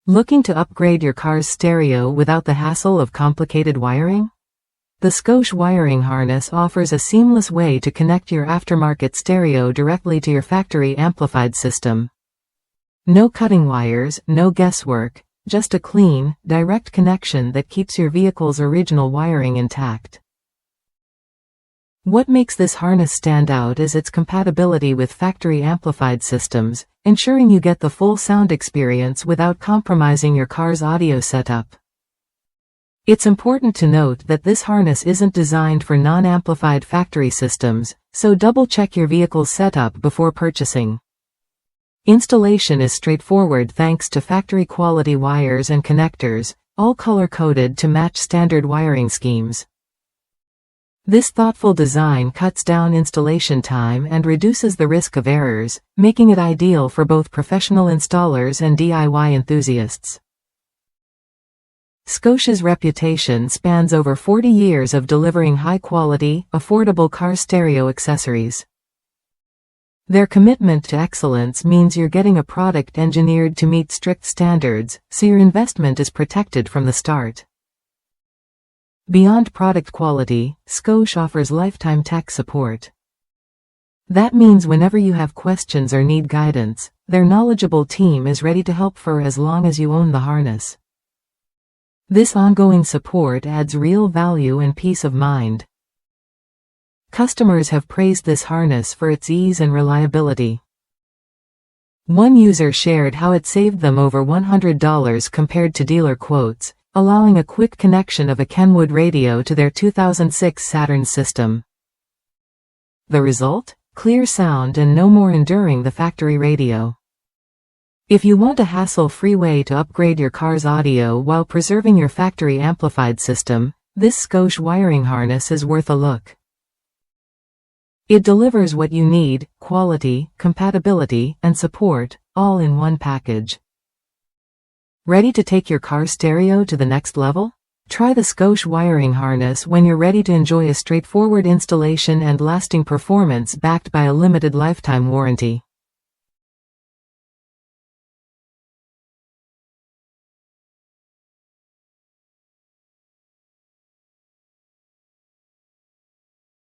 Looking to upgrade your car's stereo without the hassle of complicated wiring? The Scosche wiring harness offers a seamless way to connect your aftermarket stereo directly to your factory amplified system. No cutting wires, no guesswork, just a clean, direct connection that keeps your vehicle's original wiring intact. What makes this harness stand out is its compatibility with factory amplified systems, ensuring you get the full sound experience without compromising your car's audio setup. It's important to note that this harness isn't designed for non-amplified factory systems, so double-check your vehicle's setup before purchasing. Installation is straightforward thanks to factory-quality wires and connectors, all color-coded to match standard wiring schemes. This thoughtful design cuts down installation time and reduces the risk of errors, making it ideal for both professional installers and DIY enthusiasts. Scosche's reputation spans over 40 years of delivering high-quality, affordable car stereo accessories. Their commitment to excellence means you're getting a product engineered to meet strict standards, so your investment is protected from the start. Beyond product quality, Scosche offers lifetime tech support. That means whenever you have questions or need guidance, their knowledgeable team is ready to help for as long as you own the harness. This ongoing support adds real value and peace of mind. Customers have praised this harness for its ease and reliability. One user shared how it saved them over $100 compared to dealer quotes, allowing a quick connection of a Kenwood radio to their 2006 Saturn system. The result? Clear sound and no more enduring the factory radio. If you want a hassle-free way to upgrade your car's audio while preserving your factory amplified system, this Scosche wiring harness is worth a look. It delivers what you need: quality, compatibility, and support, all in one package. Ready to take your car stereo to the next level? Try the Scosche wiring harness when you're ready to enjoy a straightforward installation and lasting performance backed by a limited lifetime warranty.